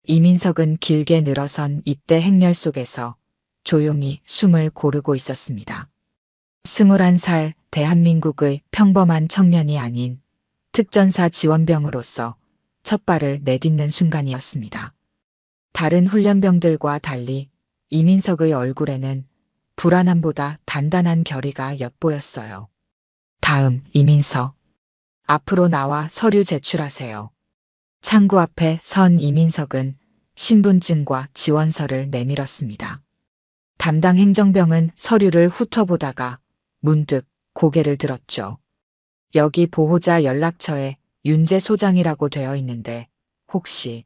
이민석은 길게 늘어선 입대 행렬 속에서 조용히 숨을 고르고 있었습니다. 21살 대한민국의 평범한 청년이 아닌 특전사 지원병으로서 첫 발을 내딛는 순간이었습니다. 다른 훈련병들과 달리 이민석의 얼굴에는 불안함보다 단단한 결의가 엿보였어요. 다음 이민석. 앞으로 나와 서류 제출하세요. 창구 앞에 선 이민석은 신분증과 지원서를 내밀었습니다. 담당 행정병은 서류를 훑어보다가 문득 고개를 들었죠. 여기 보호자 연락처에 윤재 소장이라고 되어 있는데 혹시...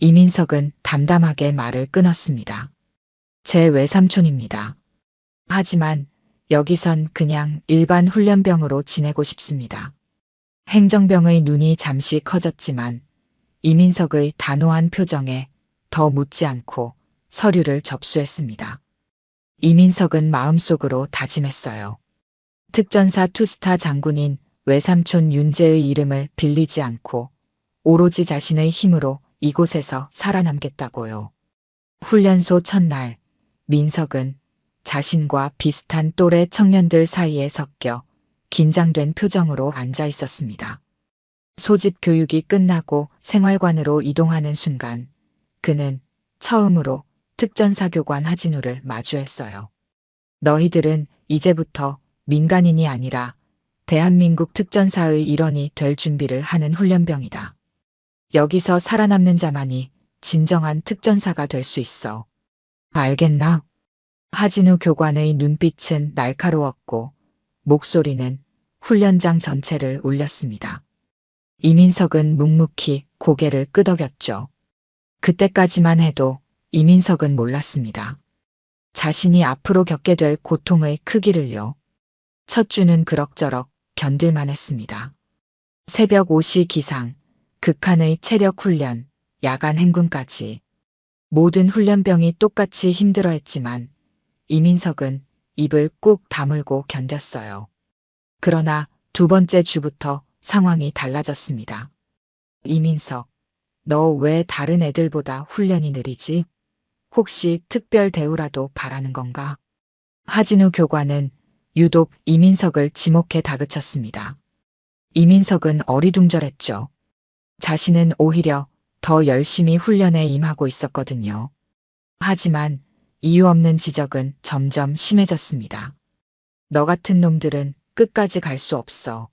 이민석은 담담하게 말을 끊었습니다. 제 외삼촌입니다. 하지만 여기선 그냥 일반 훈련병으로 지내고 싶습니다. 행정병의 눈이 잠시 커졌지만 이민석의 단호한 표정에 더 묻지 않고 서류를 접수했습니다. 이민석은 마음속으로 다짐했어요. 특전사 투스타 장군인 외삼촌 윤재의 이름을 빌리지 않고 오로지 자신의 힘으로 이곳에서 살아남겠다고요. 훈련소 첫날, 민석은 자신과 비슷한 또래 청년들 사이에 섞여 긴장된 표정으로 앉아 있었습니다. 소집 교육이 끝나고 생활관으로 이동하는 순간 그는 처음으로 특전사 교관 하진우를 마주했어요. 너희들은 이제부터 민간인이 아니라 대한민국 특전사의 일원이 될 준비를 하는 훈련병이다. 여기서 살아남는 자만이 진정한 특전사가 될 수 있어. 알겠나? 하진우 교관의 눈빛은 날카로웠고 목소리는 훈련장 전체를 울렸습니다. 이민석은 묵묵히 고개를 끄덕였죠. 그때까지만 해도 이민석은 몰랐습니다. 자신이 앞으로 겪게 될 고통의 크기를요. 첫 주는 그럭저럭 견딜만 했습니다. 새벽 5시 기상, 극한의 체력 훈련, 야간 행군까지 모든 훈련병이 똑같이 힘들어했지만 이민석은 입을 꾹 다물고 견뎠어요. 그러나 두 번째 주부터 상황이 달라졌습니다. 이민석, 너 왜 다른 애들보다 훈련이 느리지? 혹시 특별 대우라도 바라는 건가? 하진우 교관은 유독 이민석을 지목해 다그쳤습니다. 이민석은 어리둥절했죠. 자신은 오히려 더 열심히 훈련에 임하고 있었거든요. 하지만 이유 없는 지적은 점점 심해졌습니다. 너 같은 놈들은 끝까지 갈 수 없어.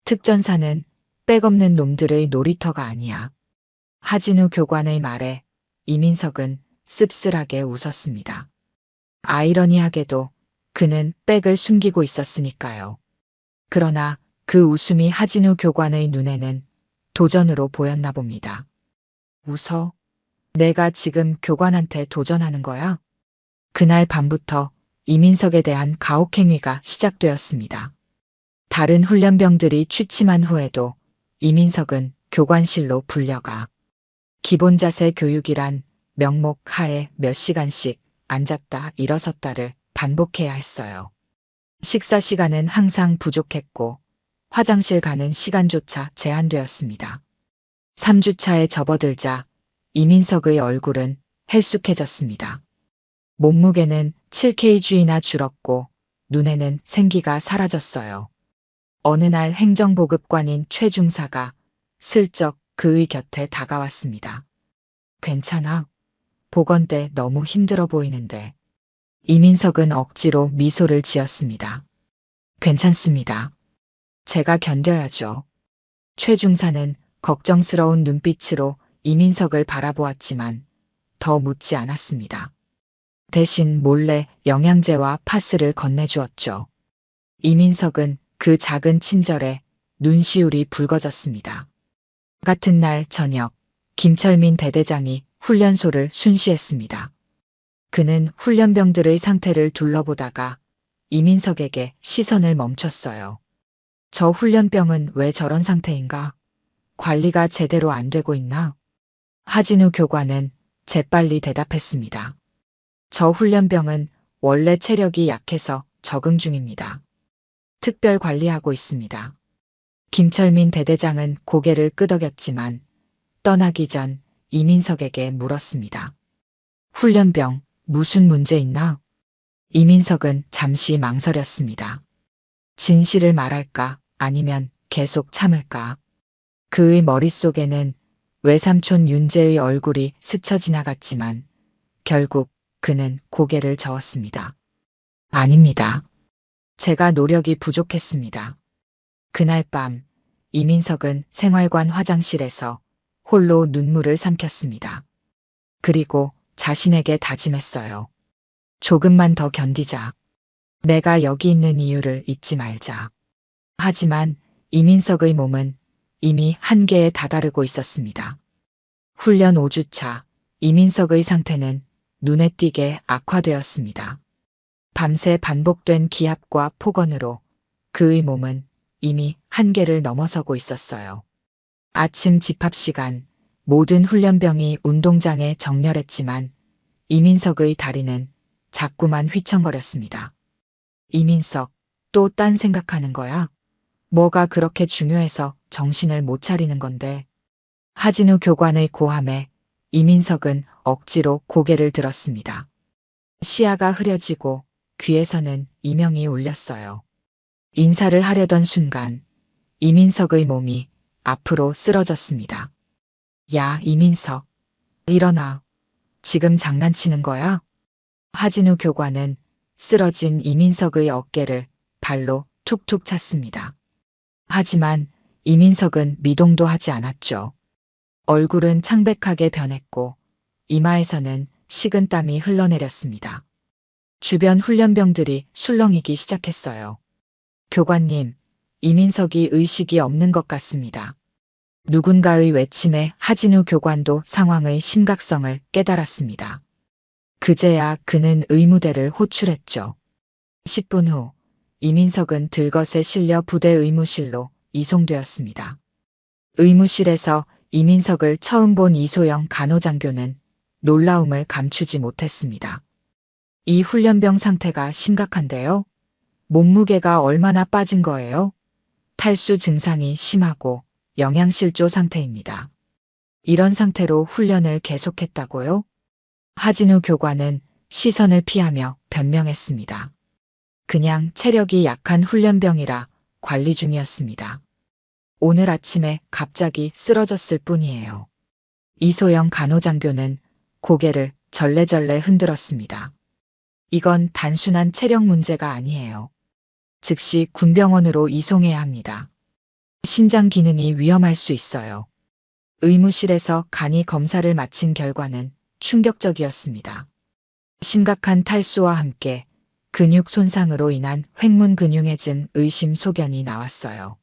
특전사는 백 없는 놈들의 놀이터가 아니야. 하진우 교관의 말에 이민석은 씁쓸하게 웃었습니다. 아이러니하게도 그는 백을 숨기고 있었으니까요. 그러나 그 웃음이 하진우 교관의 눈에는 도전으로 보였나 봅니다. 웃어? 내가 지금 교관한테 도전하는 거야? 그날 밤부터 이민석에 대한 가혹행위가 시작되었습니다. 다른 훈련병들이 취침한 후에도 이민석은 교관실로 불려가 기본 자세 교육이란 명목 하에 몇 시간씩 앉았다 일어섰다를 반복해야 했어요. 식사 시간은 항상 부족했고 화장실 가는 시간조차 제한되었습니다. 3주차에 접어들자 이민석의 얼굴은 헬쑥해졌습니다. 몸무게는 7kg나 줄었고 눈에는 생기가 사라졌어요. 어느 날 행정보급관인 최 중사가 슬쩍 그의 곁에 다가왔습니다. 괜찮아? 보건대 너무 힘들어 보이는데. 이민석은 억지로 미소를 지었습니다. 괜찮습니다. 제가 견뎌야죠. 최 중사는 걱정스러운 눈빛으로 이민석을 바라보았지만 더 묻지 않았습니다. 대신 몰래 영양제와 파스를 건네주었죠. 이민석은 그 작은 친절에 눈시울이 붉어졌습니다. 같은 날 저녁, 김철민 대대장이 훈련소를 순시했습니다. 그는 훈련병들의 상태를 둘러보다가 이민석에게 시선을 멈췄어요. 저 훈련병은 왜 저런 상태인가? 관리가 제대로 안 되고 있나? 하진우 교관은 재빨리 대답했습니다. 저 훈련병은 원래 체력이 약해서 적응 중입니다. 특별 관리하고 있습니다. 김철민 대대장은 고개를 끄덕였지만 떠나기 전 이민석에게 물었습니다. 훈련병, 무슨 문제 있나? 이민석은 잠시 망설였습니다. 진실을 말할까 아니면 계속 참을까? 그의 머릿속에는 외삼촌 윤재의 얼굴이 스쳐 지나갔지만 결국 그는 고개를 저었습니다. 아닙니다. 제가 노력이 부족했습니다. 그날 밤 이민석은 생활관 화장실에서 홀로 눈물을 삼켰습니다. 그리고 자신에게 다짐했어요. 조금만 더 견디자. 내가 여기 있는 이유를 잊지 말자. 하지만 이민석의 몸은 이미 한계에 다다르고 있었습니다. 훈련 5주차 이민석의 상태는 눈에 띄게 악화되었습니다. 밤새 반복된 기압과 폭언으로 그의 몸은 이미 한계를 넘어서고 있었어요. 아침 집합 시간 모든 훈련병이 운동장에 정렬했지만 이민석의 다리는 자꾸만 휘청거렸습니다. 이민석, 또 딴 생각하는 거야? 뭐가 그렇게 중요해서 정신을 못 차리는 건데. 하진우 교관의 고함에 이민석은 억지로 고개를 들었습니다. 시야가 흐려지고 귀에서는 이명이 울렸어요. 인사를 하려던 순간 이민석의 몸이 앞으로 쓰러졌습니다. 야, 이민석. 일어나. 지금 장난치는 거야? 하진우 교관은 쓰러진 이민석의 어깨를 발로 툭툭 찼습니다. 하지만 이민석은 미동도 하지 않았죠. 얼굴은 창백하게 변했고 이마에서는 식은땀이 흘러내렸습니다. 주변 훈련병들이 술렁이기 시작했어요. 교관님, 이민석이 의식이 없는 것 같습니다. 누군가의 외침에 하진우 교관도 상황의 심각성을 깨달았습니다. 그제야 그는 의무대를 호출했죠. 10분 후 이민석은 들것에 실려 부대 의무실로 이송되었습니다. 의무실에서 이민석을 처음 본 이소영 간호장교는 놀라움을 감추지 못했습니다. 이 훈련병 상태가 심각한데요? 몸무게가 얼마나 빠진 거예요? 탈수 증상이 심하고 영양실조 상태입니다. 이런 상태로 훈련을 계속했다고요? 하진우 교관은 시선을 피하며 변명했습니다. 그냥 체력이 약한 훈련병이라 관리 중이었습니다. 오늘 아침에 갑자기 쓰러졌을 뿐이에요. 이소영 간호장교는 고개를 절레절레 흔들었습니다. 이건 단순한 체력 문제가 아니에요. 즉시 군병원으로 이송해야 합니다. 신장 기능이 위험할 수 있어요. 의무실에서 간이 검사를 마친 결과는 충격적이었습니다. 심각한 탈수와 함께 근육 손상으로 인한 횡문근육해증 의심 소견이 나왔어요.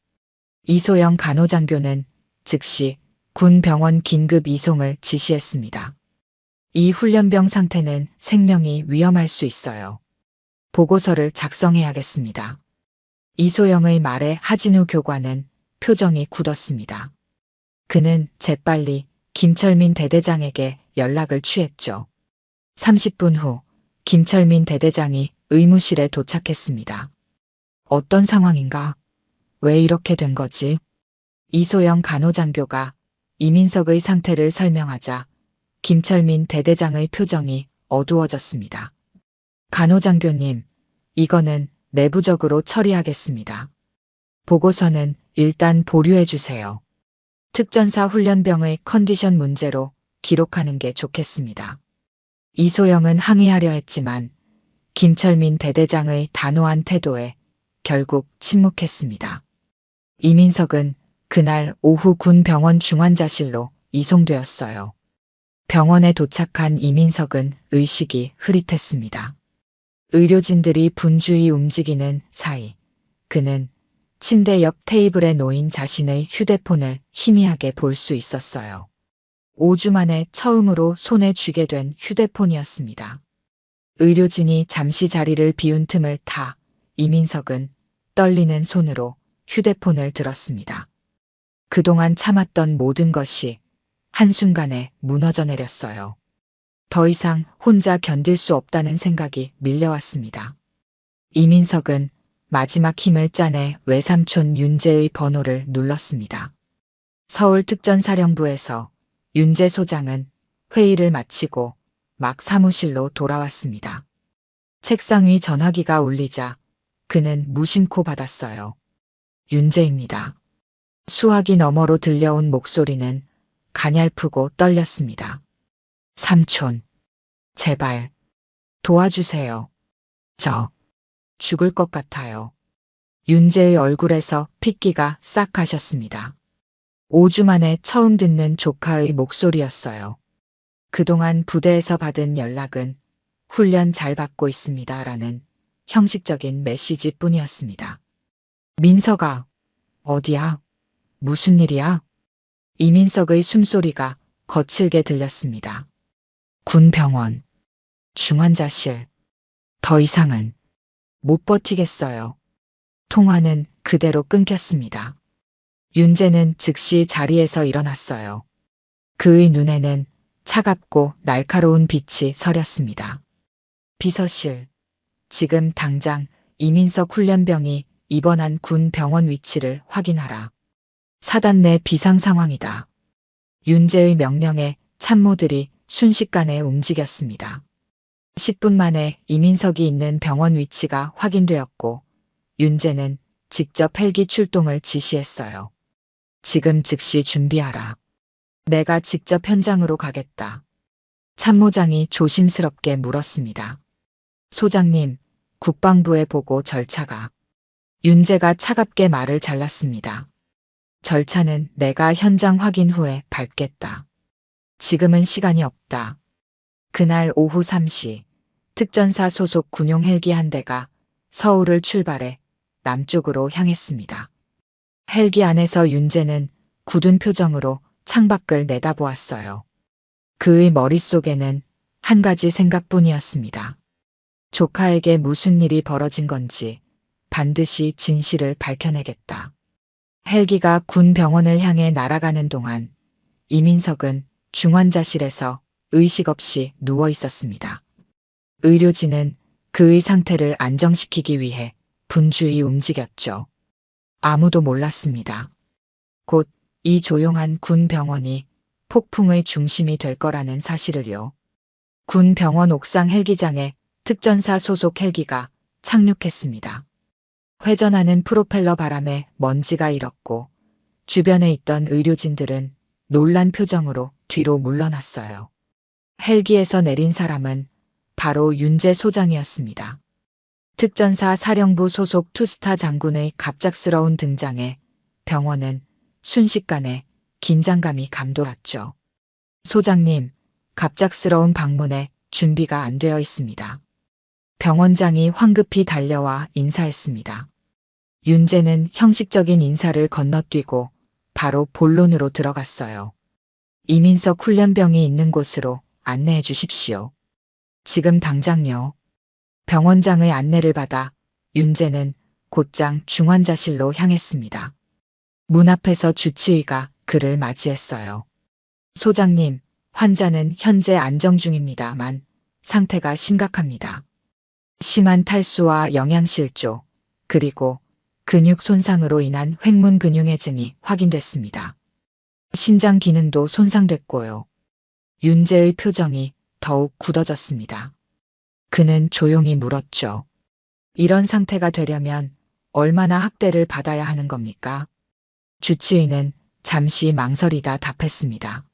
이소영 간호장교는 즉시 군 병원 긴급 이송을 지시했습니다. 이 훈련병 상태는 생명이 위험할 수 있어요. 보고서를 작성해야겠습니다. 이소영의 말에 하진우 교관은 표정이 굳었습니다. 그는 재빨리 김철민 대대장에게 연락을 취했죠. 30분 후 김철민 대대장이 의무실에 도착했습니다. 어떤 상황인가? 왜 이렇게 된 거지? 이소영 간호장교가 이민석의 상태를 설명하자 김철민 대대장의 표정이 어두워졌습니다. 간호장교님, 이거는 내부적으로 처리하겠습니다. 보고서는 일단 보류해 주세요. 특전사 훈련병의 컨디션 문제로 기록하는 게 좋겠습니다. 이소영은 항의하려 했지만 김철민 대대장의 단호한 태도에 결국 침묵했습니다. 이민석은 그날 오후 군 병원 중환자실로 이송되었어요. 병원에 도착한 이민석은 의식이 흐릿했습니다. 의료진들이 분주히 움직이는 사이 그는 침대 옆 테이블에 놓인 자신의 휴대폰을 희미하게 볼 수 있었어요. 5주 만에 처음으로 손에 쥐게 된 휴대폰이었습니다. 의료진이 잠시 자리를 비운 틈을 타 이민석은 떨리는 손으로 휴대폰을 들었습니다. 그동안 참았던 모든 것이 한순간에 무너져 내렸어요. 더 이상 혼자 견딜 수 없다는 생각이 밀려왔습니다. 이민석은 마지막 힘을 짜내 외삼촌 윤재의 번호를 눌렀습니다. 서울특전사령부에서 윤재 소장은 회의를 마치고 막 사무실로 돌아왔습니다. 책상 위 전화기가 울리자 그는 무심코 받았어요. 윤재입니다. 수화기 너머로 들려온 목소리는 가냘프고 떨렸습니다. 삼촌, 제발 도와주세요. 저 죽을 것 같아요. 윤재의 얼굴에서 핏기가 싹 가셨습니다. 5주 만에 처음 듣는 조카의 목소리였어요. 그동안 부대에서 받은 연락은 훈련 잘 받고 있습니다라는 형식적인 메시지뿐이었습니다. 민석아, 어디야? 무슨 일이야? 이민석의 숨소리가 거칠게 들렸습니다. 군병원, 중환자실. 더 이상은 못 버티겠어요. 통화는 그대로 끊겼습니다. 윤재는 즉시 자리에서 일어났어요. 그의 눈에는 차갑고 날카로운 빛이 서렸습니다. 비서실, 지금 당장 이민석 훈련병이 입원한 군 병원 위치를 확인하라. 사단 내 비상 상황이다. 윤재의 명령에 참모들이 순식간에 움직였습니다. 10분 만에 이민석이 있는 병원 위치가 확인되었고 윤재는 직접 헬기 출동을 지시했어요. 지금 즉시 준비하라. 내가 직접 현장으로 가겠다. 참모장이 조심스럽게 물었습니다. 소장님, 국방부에 보고 절차가. 윤재가 차갑게 말을 잘랐습니다. 절차는 내가 현장 확인 후에 밟겠다. 지금은 시간이 없다. 그날 오후 3시 특전사 소속 군용 헬기 한 대가 서울을 출발해 남쪽으로 향했습니다. 헬기 안에서 윤재는 굳은 표정으로 창밖을 내다보았어요. 그의 머릿속에는 한 가지 생각뿐이었습니다. 조카에게 무슨 일이 벌어진 건지 반드시 진실을 밝혀내겠다. 헬기가 군 병원을 향해 날아가는 동안 이민석은 중환자실에서 의식 없이 누워 있었습니다. 의료진은 그의 상태를 안정시키기 위해 분주히 움직였죠. 아무도 몰랐습니다. 곧 이 조용한 군 병원이 폭풍의 중심이 될 거라는 사실을요. 군 병원 옥상 헬기장에 특전사 소속 헬기가 착륙했습니다. 회전하는 프로펠러 바람에 먼지가 일었고 주변에 있던 의료진들은 놀란 표정으로 뒤로 물러났어요. 헬기에서 내린 사람은 바로 윤재 소장이었습니다. 특전사 사령부 소속 투스타 장군의 갑작스러운 등장에 병원은 순식간에 긴장감이 감돌았죠. 소장님, 갑작스러운 방문에 준비가 안 되어 있습니다. 병원장이 황급히 달려와 인사했습니다. 윤재는 형식적인 인사를 건너뛰고 바로 본론으로 들어갔어요. 이민석 훈련병이 있는 곳으로 안내해 주십시오. 지금 당장요. 병원장의 안내를 받아 윤재는 곧장 중환자실로 향했습니다. 문 앞에서 주치의가 그를 맞이했어요. 소장님, 환자는 현재 안정 중입니다만 상태가 심각합니다. 심한 탈수와 영양실조, 그리고 근육 손상으로 인한 횡문 근육해증이 확인됐습니다. 신장 기능도 손상됐고요. 윤재의 표정이 더욱 굳어졌습니다. 그는 조용히 물었죠. 이런 상태가 되려면 얼마나 학대를 받아야 하는 겁니까? 주치의는 잠시 망설이다 답했습니다.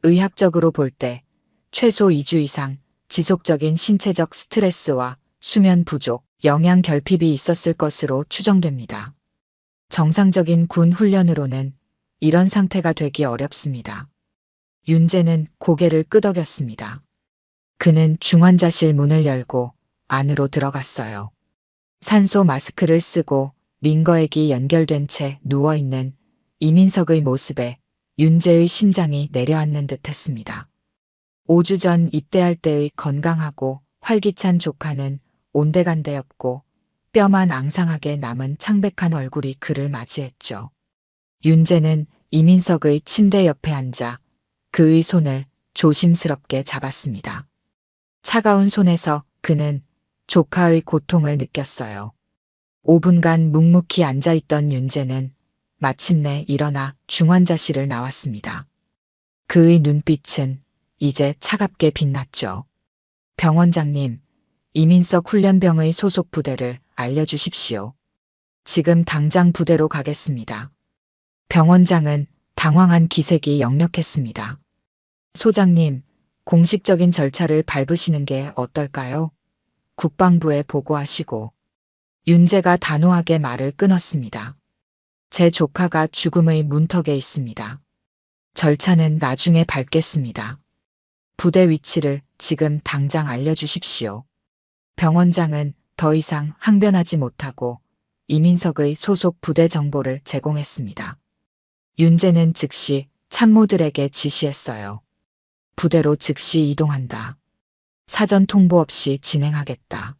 의학적으로 볼 때 최소 2주 이상 지속적인 신체적 스트레스와 수면 부족, 영양 결핍이 있었을 것으로 추정됩니다. 정상적인 군 훈련으로는 이런 상태가 되기 어렵습니다. 윤재는 고개를 끄덕였습니다. 그는 중환자실 문을 열고 안으로 들어갔어요. 산소 마스크를 쓰고 링거액이 연결된 채 누워있는 이민석의 모습에 윤재의 심장이 내려앉는 듯 했습니다. 5주 전 입대할 때의 건강하고 활기찬 조카는 온데간데없고 뼈만 앙상하게 남은 창백한 얼굴이 그를 맞이했죠. 윤재는 이민석의 침대 옆에 앉아 그의 손을 조심스럽게 잡았습니다. 차가운 손에서 그는 조카의 고통을 느꼈어요. 5분간 묵묵히 앉아있던 윤재는 마침내 일어나 중환자실을 나왔습니다. 그의 눈빛은 이제 차갑게 빛났죠. 병원장님, 이민석 훈련병의 소속 부대를 알려주십시오. 지금 당장 부대로 가겠습니다. 병원장은 당황한 기색이 역력했습니다. 소장님, 공식적인 절차를 밟으시는 게 어떨까요? 국방부에 보고하시고. 윤재가 단호하게 말을 끊었습니다. 제 조카가 죽음의 문턱에 있습니다. 절차는 나중에 밟겠습니다. 부대 위치를 지금 당장 알려주십시오. 병원장은 더 이상 항변하지 못하고 이민석의 소속 부대 정보를 제공했습니다. 윤재는 즉시 참모들에게 지시했어요. 부대로 즉시 이동한다. 사전 통보 없이 진행하겠다.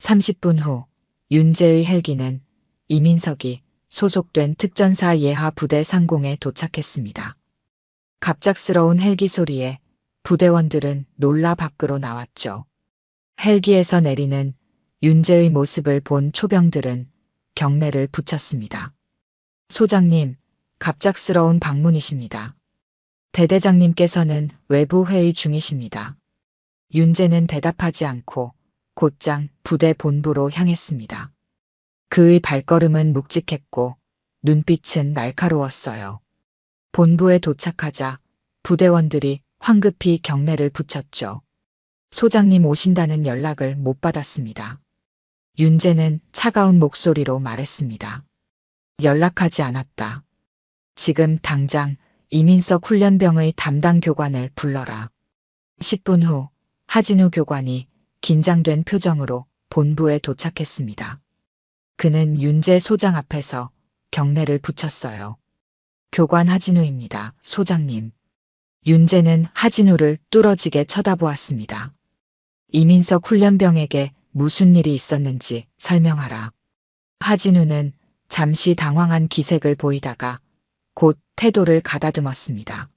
30분 후 윤재의 헬기는 이민석이 소속된 특전사 예하 부대 상공에 도착했습니다. 갑작스러운 헬기 소리에 부대원들은 놀라 밖으로 나왔죠. 헬기에서 내리는 윤재의 모습을 본 초병들은 경례를 붙였습니다. 소장님, 갑작스러운 방문이십니다. 대대장님께서는 외부 회의 중이십니다. 윤재는 대답하지 않고 곧장 부대 본부로 향했습니다. 그의 발걸음은 묵직했고 눈빛은 날카로웠어요. 본부에 도착하자 부대원들이 황급히 경례를 붙였죠. 소장님 오신다는 연락을 못 받았습니다. 윤재는 차가운 목소리로 말했습니다. 연락하지 않았다. 지금 당장 이민석 훈련병의 담당 교관을 불러라. 10분 후 하진우 교관이 긴장된 표정으로 본부에 도착했습니다. 그는 윤재 소장 앞에서 경례를 붙였어요. 교관 하진우입니다, 소장님. 윤재는 하진우를 뚫어지게 쳐다보았습니다. 이민석 훈련병에게 무슨 일이 있었는지 설명하라. 하진우는 잠시 당황한 기색을 보이다가 곧 태도를 가다듬었습니다.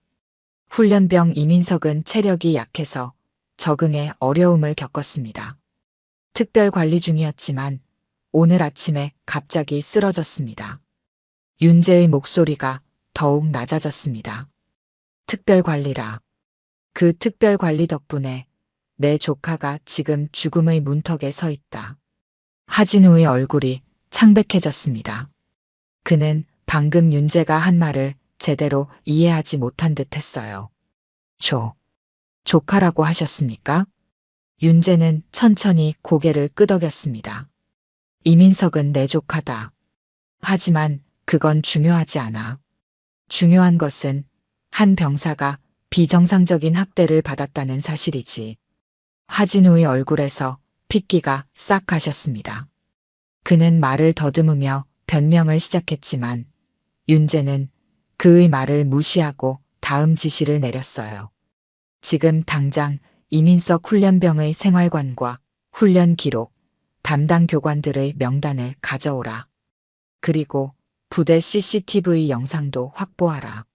훈련병 이민석은 체력이 약해서 적응에 어려움을 겪었습니다. 특별 관리 중이었지만 오늘 아침에 갑자기 쓰러졌습니다. 윤재의 목소리가 더욱 낮아졌습니다. 특별 관리라. 그 특별 관리 덕분에 내 조카가 지금 죽음의 문턱에 서 있다. 하진우의 얼굴이 창백해졌습니다. 그는 방금 윤재가 한 말을 제대로 이해하지 못한 듯 했어요. 조카라고 하셨습니까? 윤재는 천천히 고개를 끄덕였습니다. 이민석은 내 조카다. 하지만 그건 중요하지 않아. 중요한 것은 한 병사가 비정상적인 학대를 받았다는 사실이지. 하진우의 얼굴에서 핏기가 싹 가셨습니다. 그는 말을 더듬으며 변명을 시작했지만 윤재는 그의 말을 무시하고 다음 지시를 내렸어요. 지금 당장 이민석 훈련병의 생활관과 훈련 기록, 담당 교관들의 명단을 가져오라. 그리고 부대 CCTV 영상도 확보하라.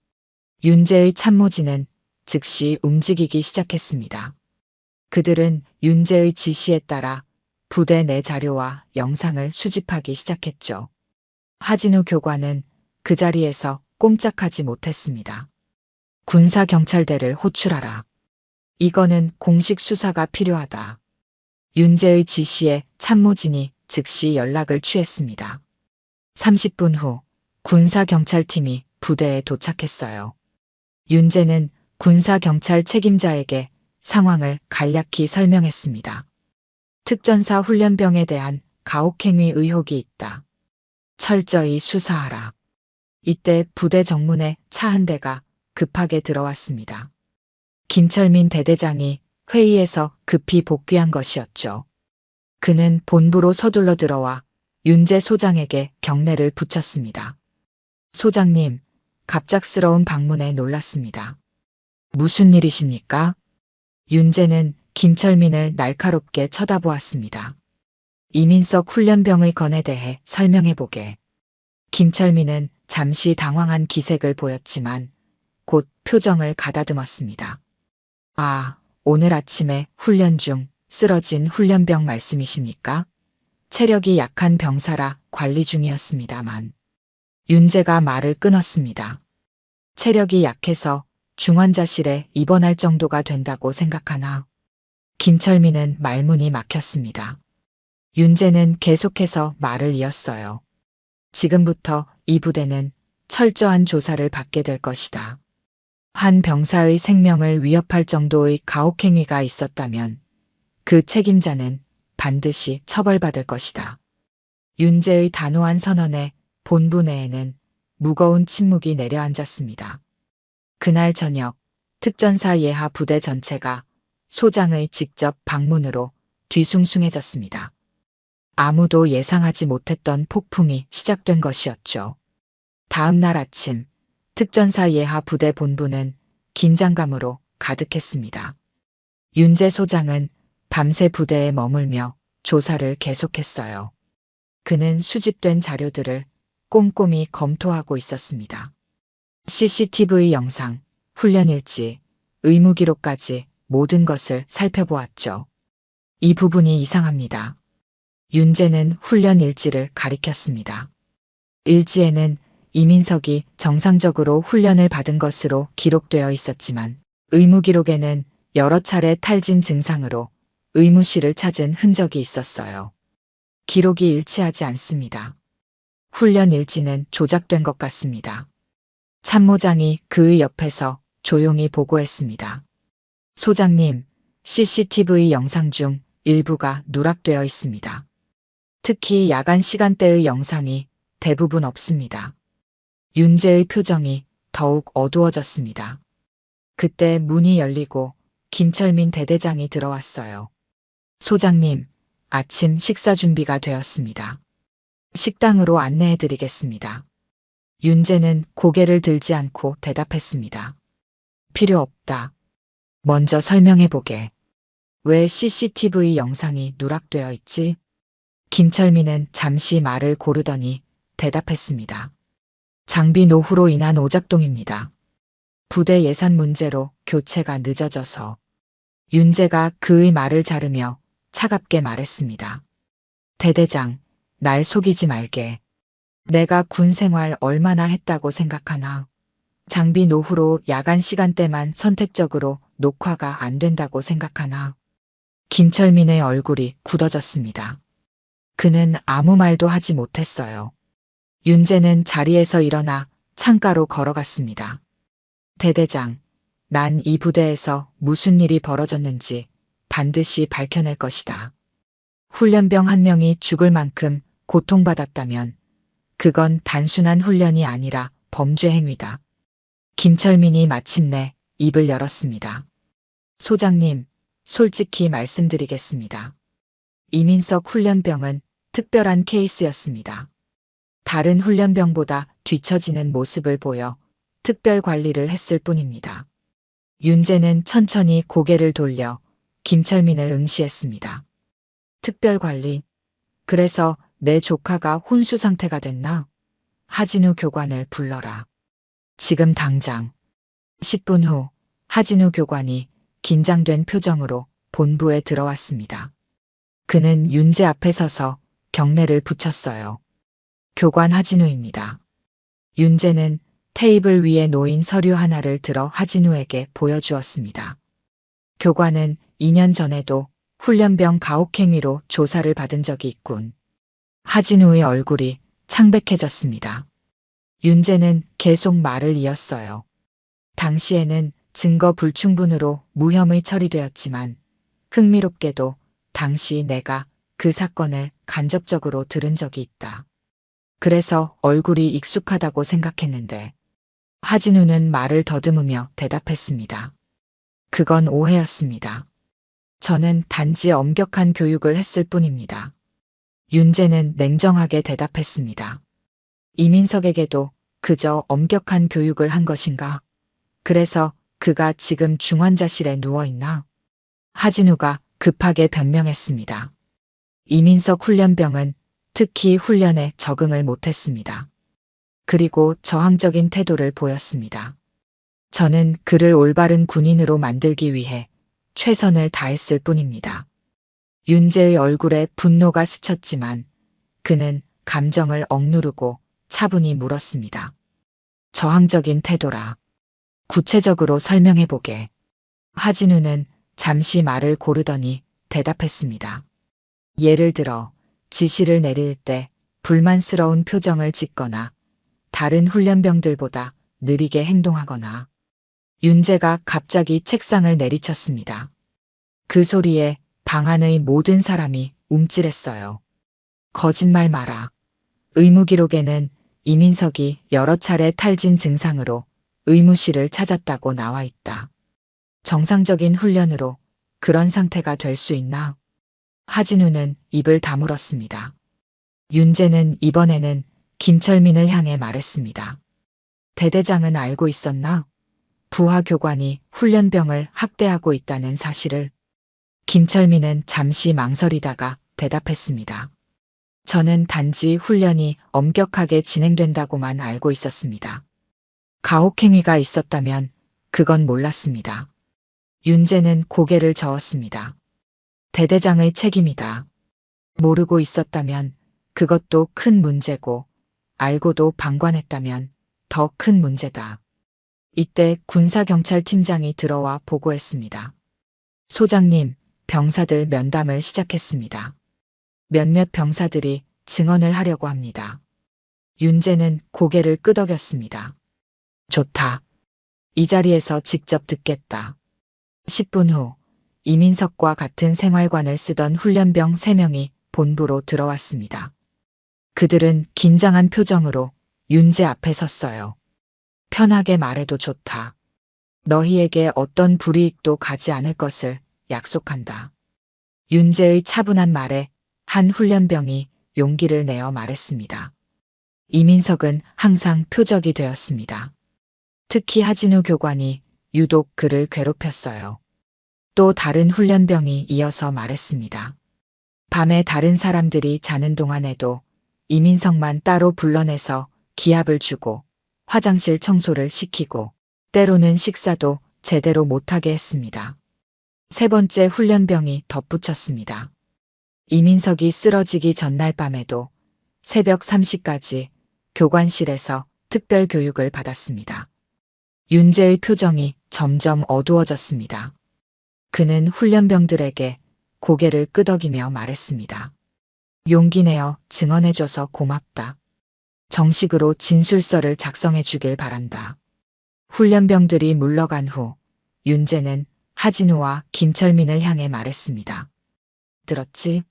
윤재의 참모진은 즉시 움직이기 시작했습니다. 그들은 윤재의 지시에 따라 부대 내 자료와 영상을 수집하기 시작했죠. 하진우 교관은 그 자리에서 꼼짝하지 못했습니다. 군사경찰대를 호출하라. 이거는 공식 수사가 필요하다. 윤재의 지시에 참모진이 즉시 연락을 취했습니다. 30분 후 군사경찰팀이 부대에 도착했어요. 윤재는 군사경찰 책임자에게 상황을 간략히 설명했습니다. 특전사 훈련병에 대한 가혹행위 의혹이 있다. 철저히 수사하라. 이때 부대 정문에 차 한 대가 급하게 들어왔습니다. 김철민 대대장이 회의에서 급히 복귀한 것이었죠. 그는 본부로 서둘러 들어와 윤재 소장에게 경례를 붙였습니다. 소장님, 갑작스러운 방문에 놀랐습니다. 무슨 일이십니까? 윤재는 김철민을 날카롭게 쳐다보았습니다. 이민석 훈련병의 건에 대해 설명해보게. 김철민은 잠시 당황한 기색을 보였지만 곧 표정을 가다듬었습니다. 아, 오늘 아침에 훈련 중 쓰러진 훈련병 말씀이십니까? 체력이 약한 병사라 관리 중이었습니다만. 윤재가 말을 끊었습니다. 체력이 약해서 중환자실에 입원할 정도가 된다고 생각하나? 김철민은 말문이 막혔습니다. 윤재는 계속해서 말을 이었어요. 지금부터 이 부대는 철저한 조사를 받게 될 것이다. 한 병사의 생명을 위협할 정도의 가혹행위가 있었다면 그 책임자는 반드시 처벌받을 것이다. 윤재의 단호한 선언에 본부 내에는 무거운 침묵이 내려앉았습니다. 그날 저녁 특전사 예하 부대 전체가 소장의 직접 방문으로 뒤숭숭해졌습니다. 아무도 예상하지 못했던 폭풍이 시작된 것이었죠. 다음 날 아침 특전사 예하 부대 본부는 긴장감으로 가득했습니다. 윤재 소장은 밤새 부대에 머물며 조사를 계속했어요. 그는 수집된 자료들을 꼼꼼히 검토하고 있었습니다. CCTV 영상, 훈련 일지, 의무 기록까지 모든 것을 살펴보았죠. 이 부분이 이상합니다. 윤재는 훈련 일지를 가리켰습니다. 일지에는 이민석이 정상적으로 훈련을 받은 것으로 기록되어 있었지만 의무 기록에는 여러 차례 탈진 증상으로 의무실을 찾은 흔적이 있었어요. 기록이 일치하지 않습니다. 훈련 일지는 조작된 것 같습니다. 참모장이 그의 옆에서 조용히 보고했습니다. 소장님, CCTV 영상 중 일부가 누락되어 있습니다. 특히 야간 시간대의 영상이 대부분 없습니다. 윤재의 표정이 더욱 어두워졌습니다. 그때 문이 열리고 김철민 대대장이 들어왔어요. 소장님, 아침 식사 준비가 되었습니다. 식당으로 안내해드리겠습니다. 윤재는 고개를 들지 않고 대답했습니다. 필요 없다. 먼저 설명해보게. 왜 CCTV 영상이 누락되어 있지? 김철민은 잠시 말을 고르더니 대답했습니다. 장비 노후로 인한 오작동입니다. 부대 예산 문제로 교체가 늦어져서. 윤재가 그의 말을 자르며 차갑게 말했습니다. 대대장, 날 속이지 말게. 내가 군 생활 얼마나 했다고 생각하나? 장비 노후로 야간 시간대만 선택적으로 녹화가 안 된다고 생각하나? 김철민의 얼굴이 굳어졌습니다. 그는 아무 말도 하지 못했어요. 윤재는 자리에서 일어나 창가로 걸어갔습니다. 대대장, 난 이 부대에서 무슨 일이 벌어졌는지 반드시 밝혀낼 것이다. 훈련병 한 명이 죽을 만큼 고통받았다면 그건 단순한 훈련이 아니라 범죄 행위다. 김철민이 마침내 입을 열었습니다. 소장님, 솔직히 말씀드리겠습니다. 이민석 훈련병은 특별한 케이스였습니다. 다른 훈련병보다 뒤처지는 모습을 보여 특별 관리를 했을 뿐입니다. 윤재는 천천히 고개를 돌려 김철민을 응시했습니다. 특별 관리? 그래서 내 조카가 혼수 상태가 됐나? 하진우 교관을 불러라. 지금 당장. 10분 후 하진우 교관이 긴장된 표정으로 본부에 들어왔습니다. 그는 윤재 앞에 서서 경례를 붙였어요. 교관 하진우입니다. 윤재는 테이블 위에 놓인 서류 하나를 들어 하진우에게 보여주었습니다. 교관은 2년 전에도 훈련병 가혹행위로 조사를 받은 적이 있군. 하진우의 얼굴이 창백해졌습니다. 윤재는 계속 말을 이었어요. 당시에는 증거 불충분으로 무혐의 처리되었지만 흥미롭게도 당시 내가 그 사건을 간접적으로 들은 적이 있다. 그래서 얼굴이 익숙하다고 생각했는데 하진우는 말을 더듬으며 대답했습니다. 그건 오해였습니다. 저는 단지 엄격한 교육을 했을 뿐입니다. 윤재는 냉정하게 대답했습니다. 이민석에게도 그저 엄격한 교육을 한 것인가? 그래서 그가 지금 중환자실에 누워있나? 하진우가 급하게 변명했습니다. 이민석 훈련병은 특히 훈련에 적응을 못했습니다. 그리고 저항적인 태도를 보였습니다. 저는 그를 올바른 군인으로 만들기 위해 최선을 다했을 뿐입니다. 윤재의 얼굴에 분노가 스쳤지만 그는 감정을 억누르고 차분히 물었습니다. 저항적인 태도라. 구체적으로 설명해보게. 하진우는 잠시 말을 고르더니 대답했습니다. 예를 들어 지시를 내릴 때 불만스러운 표정을 짓거나 다른 훈련병들보다 느리게 행동하거나. 윤재가 갑자기 책상을 내리쳤습니다. 그 소리에 방 안의 모든 사람이 움찔했어요. 거짓말 마라. 의무 기록에는 이민석이 여러 차례 탈진 증상으로 의무실을 찾았다고 나와 있다. 정상적인 훈련으로 그런 상태가 될 수 있나? 하진우는 입을 다물었습니다. 윤재는 이번에는 김철민을 향해 말했습니다. 대대장은 알고 있었나? 부하 교관이 훈련병을 학대하고 있다는 사실을. 김철민은 잠시 망설이다가 대답했습니다. 저는 단지 훈련이 엄격하게 진행된다고만 알고 있었습니다. 가혹행위가 있었다면 그건 몰랐습니다. 윤재는 고개를 저었습니다. 대대장의 책임이다. 모르고 있었다면 그것도 큰 문제고 알고도 방관했다면 더 큰 문제다. 이때 군사경찰팀장이 들어와 보고했습니다. 소장님, 병사들 면담을 시작했습니다. 몇몇 병사들이 증언을 하려고 합니다. 윤재는 고개를 끄덕였습니다. 좋다. 이 자리에서 직접 듣겠다. 10분 후 이민석과 같은 생활관을 쓰던 훈련병 3명이 본부로 들어왔습니다. 그들은 긴장한 표정으로 윤재 앞에 섰어요. 편하게 말해도 좋다. 너희에게 어떤 불이익도 가지 않을 것을 약속한다. 윤재의 차분한 말에 한 훈련병이 용기를 내어 말했습니다. 이민석은 항상 표적이 되었습니다. 특히 하진우 교관이 유독 그를 괴롭혔어요. 또 다른 훈련병이 이어서 말했습니다. 밤에 다른 사람들이 자는 동안에도 이민석만 따로 불러내서 기합을 주고 화장실 청소를 시키고 때로는 식사도 제대로 못하게 했습니다. 3번째 훈련병이 덧붙였습니다. 이민석이 쓰러지기 전날 밤에도 새벽 3시까지 교관실에서 특별 교육을 받았습니다. 윤재의 표정이 점점 어두워졌습니다. 그는 훈련병들에게 고개를 끄덕이며 말했습니다. 용기 내어 증언해줘서 고맙다. 정식으로 진술서를 작성해 주길 바란다. 훈련병들이 물러간 후 윤재는 하진우와 김철민을 향해 말했습니다. 들었지?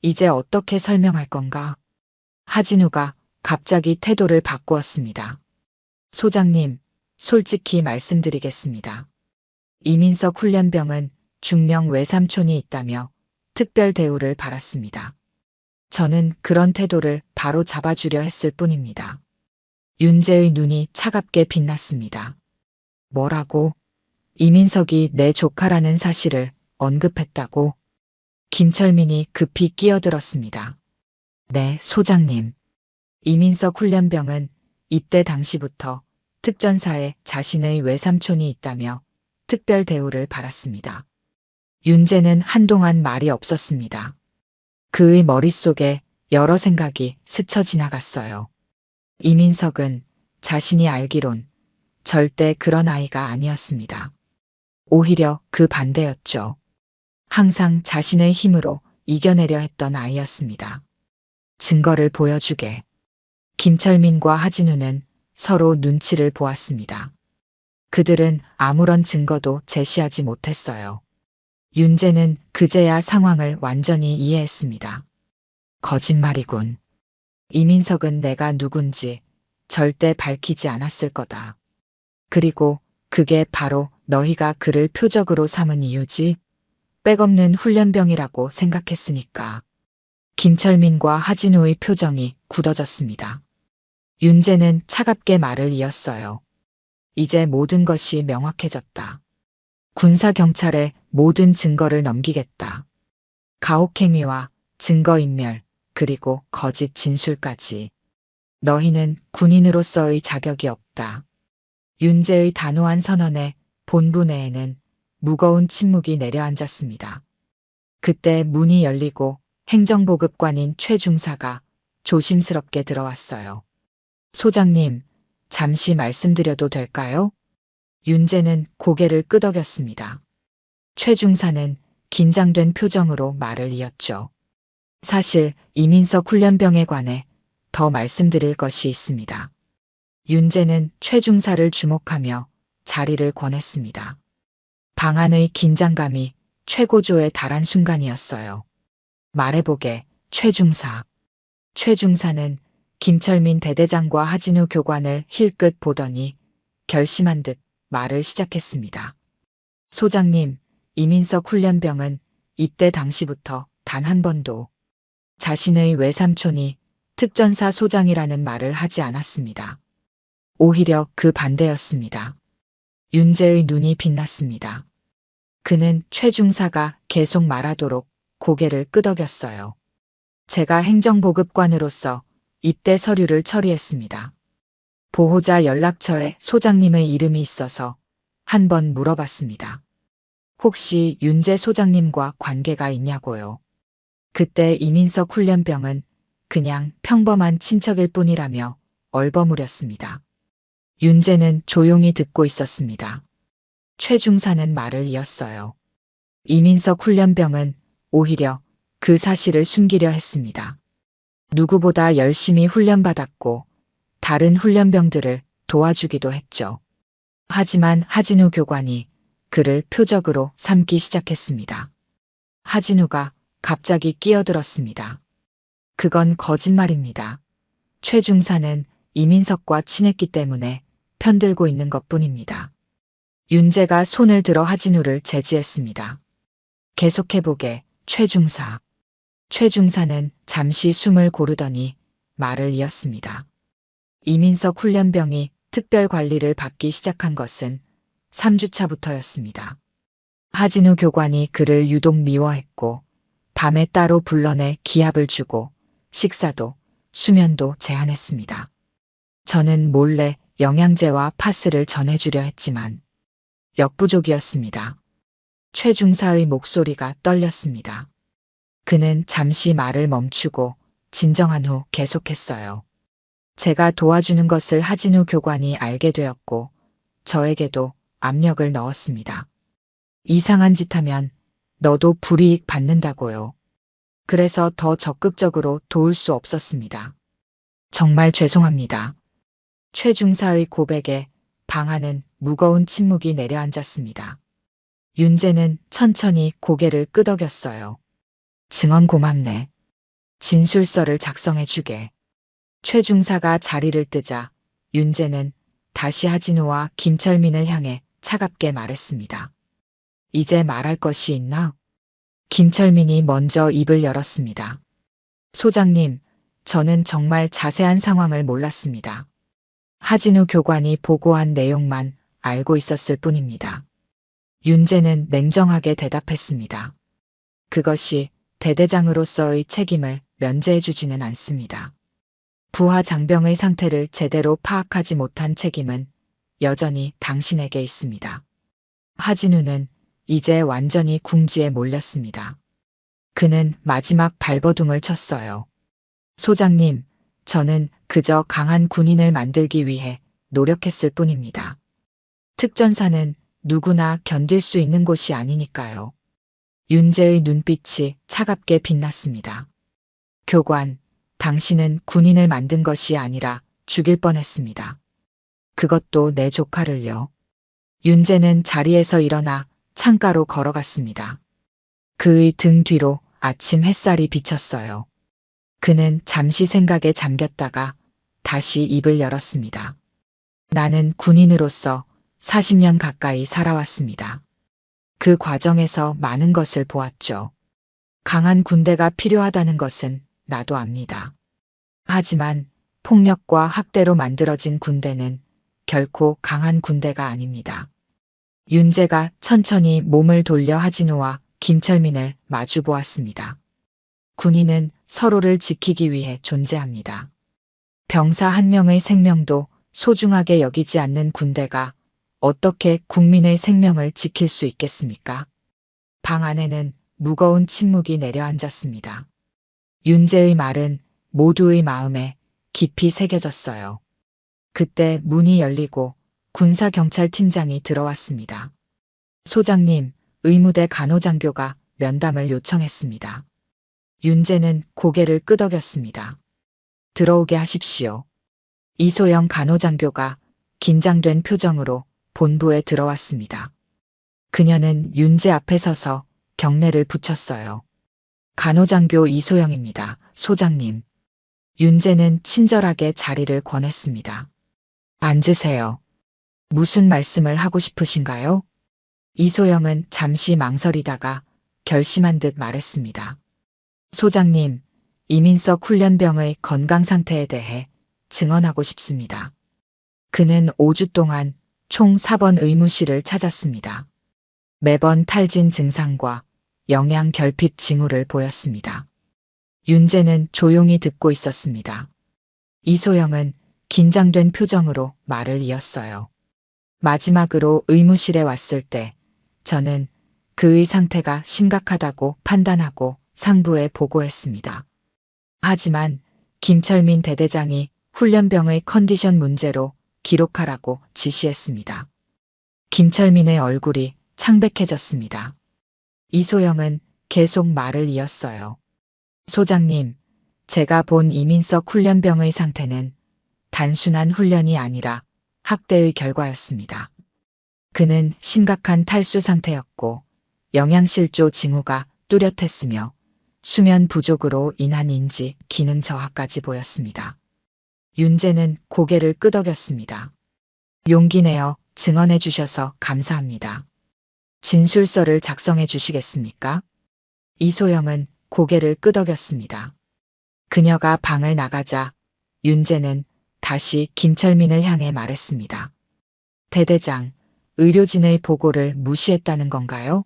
이제 어떻게 설명할 건가? 하진우가 갑자기 태도를 바꾸었습니다. 소장님, 솔직히 말씀드리겠습니다. 이민석 훈련병은 중령 외삼촌이 있다며 특별 대우를 받았습니다. 저는 그런 태도를 바로 잡아주려 했을 뿐입니다. 윤재의 눈이 차갑게 빛났습니다. 뭐라고? 이민석이 내 조카라는 사실을 언급했다고? 김철민이 급히 끼어들었습니다. 네, 소장님. 이민석 훈련병은 입대 당시부터 특전사에 자신의 외삼촌이 있다며 특별 대우를 받았습니다. 윤재는 한동안 말이 없었습니다. 그의 머릿속에 여러 생각이 스쳐 지나갔어요. 이민석은 자신이 알기론 절대 그런 아이가 아니었습니다. 오히려 그 반대였죠. 항상 자신의 힘으로 이겨내려 했던 아이였습니다. 증거를 보여주게. 김철민과 하진우는 서로 눈치를 보았습니다. 그들은 아무런 증거도 제시하지 못했어요. 윤재는 그제야 상황을 완전히 이해했습니다. 거짓말이군. 이민석은 내가 누군지 절대 밝히지 않았을 거다. 그리고 그게 바로 너희가 그를 표적으로 삼은 이유지. 백없는 훈련병이라고 생각했으니까. 김철민과 하진우의 표정이 굳어졌습니다. 윤재는 차갑게 말을 이었어요. 이제 모든 것이 명확해졌다. 군사경찰에 모든 증거를 넘기겠다. 가혹행위와 증거인멸, 그리고 거짓 진술까지. 너희는 군인으로서의 자격이 없다. 윤재의 단호한 선언에 본부 내에는 무거운 침묵이 내려앉았습니다. 그때 문이 열리고 행정보급관인 최 중사가 조심스럽게 들어왔어요. 소장님, 잠시 말씀드려도 될까요? 윤재는 고개를 끄덕였습니다. 최 중사는 긴장된 표정으로 말을 이었죠. 사실 이민석 훈련병에 관해 더 말씀드릴 것이 있습니다. 윤재는 최 중사를 주목하며 자리를 권했습니다. 방 안의 긴장감이 최고조에 달한 순간이었어요. 말해보게, 최 중사. 최 중사는 김철민 대대장과 하진우 교관을 힐끗 보더니 결심한 듯 말을 시작했습니다. 소장님, 이민석 훈련병은 입대 당시부터 단 한 번도 자신의 외삼촌이 특전사 소장이라는 말을 하지 않았습니다. 오히려 그 반대였습니다. 윤재의 눈이 빛났습니다. 그는 최 중사가 계속 말하도록 고개를 끄덕였어요. 제가 행정보급관으로서 입대 서류를 처리했습니다. 보호자 연락처에 소장님의 이름이 있어서 한 번 물어봤습니다. 혹시 윤재 소장님과 관계가 있냐고요. 그때 이민석 훈련병은 그냥 평범한 친척일 뿐이라며 얼버무렸습니다. 윤재는 조용히 듣고 있었습니다. 최 중사는 말을 이었어요. 이민석 훈련병은 오히려 그 사실을 숨기려 했습니다. 누구보다 열심히 훈련받았고 다른 훈련병들을 도와주기도 했죠. 하지만 하진우 교관이 그를 표적으로 삼기 시작했습니다. 하진우가 갑자기 끼어들었습니다. 그건 거짓말입니다. 최 중사는 이민석과 친했기 때문에 편들고 있는 것뿐입니다. 윤재가 손을 들어 하진우를 제지했습니다. 계속해보게, 최 중사. 최 중사는 잠시 숨을 고르더니 말을 이었습니다. 이민석 훈련병이 특별 관리를 받기 시작한 것은 3주차부터였습니다. 하진우 교관이 그를 유독 미워했고 밤에 따로 불러내 기합을 주고 식사도 수면도 제한했습니다. 저는 몰래 영양제와 파스를 전해주려 했지만 역부족이었습니다. 최 중사의 목소리가 떨렸습니다. 그는 잠시 말을 멈추고 진정한 후 계속했어요. 제가 도와주는 것을 하진우 교관이 알게 되었고 저에게도 압력을 넣었습니다. 이상한 짓 하면 너도 불이익 받는다고요. 그래서 더 적극적으로 도울 수 없었습니다. 정말 죄송합니다. 최 중사의 고백에 방 안은 무거운 침묵이 내려앉았습니다. 윤재는 천천히 고개를 끄덕였어요. 증언 고맙네. 진술서를 작성해 주게. 최 중사가 자리를 뜨자 윤재는 다시 하진우와 김철민을 향해 차갑게 말했습니다. 이제 말할 것이 있나? 김철민이 먼저 입을 열었습니다. 소장님, 저는 정말 자세한 상황을 몰랐습니다. 하진우 교관이 보고한 내용만 알고 있었을 뿐입니다. 윤재는 냉정하게 대답했습니다. 그것이 대대장으로서의 책임을 면제해주지는 않습니다. 부하 장병의 상태를 제대로 파악하지 못한 책임은 여전히 당신에게 있습니다. 하진우는 이제 완전히 궁지에 몰렸습니다. 그는 마지막 발버둥을 쳤어요. 소장님, 저는 그저 강한 군인을 만들기 위해 노력했을 뿐입니다. 특전사는 누구나 견딜 수 있는 곳이 아니니까요. 윤재의 눈빛이 차갑게 빛났습니다. 교관, 당신은 군인을 만든 것이 아니라 죽일 뻔했습니다. 그것도 내 조카를요. 윤재는 자리에서 일어나 창가로 걸어갔습니다. 그의 등 뒤로 아침 햇살이 비쳤어요. 그는 잠시 생각에 잠겼다가 다시 입을 열었습니다. 나는 군인으로서 40년 가까이 살아왔습니다. 그 과정에서 많은 것을 보았죠. 강한 군대가 필요하다는 것은 나도 압니다. 하지만 폭력과 학대로 만들어진 군대는 결코 강한 군대가 아닙니다. 윤재가 천천히 몸을 돌려 하진우와 김철민을 마주 보았습니다. 군인은 서로를 지키기 위해 존재합니다. 병사 한 명의 생명도 소중하게 여기지 않는 군대가 어떻게 국민의 생명을 지킬 수 있겠습니까? 방 안에는 무거운 침묵이 내려앉았습니다. 윤재의 말은 모두의 마음에 깊이 새겨졌어요. 그때 문이 열리고 군사경찰팀장이 들어왔습니다. 소장님, 의무대 간호장교가 면담을 요청했습니다. 윤재는 고개를 끄덕였습니다. 들어오게 하십시오. 이소영 간호장교가 긴장된 표정으로 본부에 들어왔습니다. 그녀는 윤재 앞에 서서 경례를 붙였어요. 간호장교 이소영입니다. 소장님. 윤재는 친절하게 자리를 권했습니다. 앉으세요. 무슨 말씀을 하고 싶으신가요? 이소영은 잠시 망설이다가 결심한 듯 말했습니다. 소장님, 이민석 훈련병의 건강 상태에 대해 증언하고 싶습니다. 그는 5주 동안 총 4번 의무실을 찾았습니다. 매번 탈진 증상과 영양 결핍 징후를 보였습니다. 윤재는 조용히 듣고 있었습니다. 이소영은 긴장된 표정으로 말을 이었어요. 마지막으로 의무실에 왔을 때 저는 그의 상태가 심각하다고 판단하고 상부에 보고했습니다. 하지만 김철민 대대장이 훈련병의 컨디션 문제로 기록하라고 지시했습니다. 김철민의 얼굴이 창백해졌습니다. 이소영은 계속 말을 이었어요. 소장님, 제가 본 이민석 훈련병의 상태는 단순한 훈련이 아니라 학대의 결과였습니다. 그는 심각한 탈수 상태였고 영양실조 징후가 뚜렷했으며 수면 부족으로 인한 인지 기능 저하까지 보였습니다. 윤재는 고개를 끄덕였습니다. 용기 내어 증언해 주셔서 감사합니다. 진술서를 작성해 주시겠습니까? 이소영은 고개를 끄덕였습니다. 그녀가 방을 나가자 윤재는 다시 김철민을 향해 말했습니다. 대대장, 의료진의 보고를 무시했다는 건가요?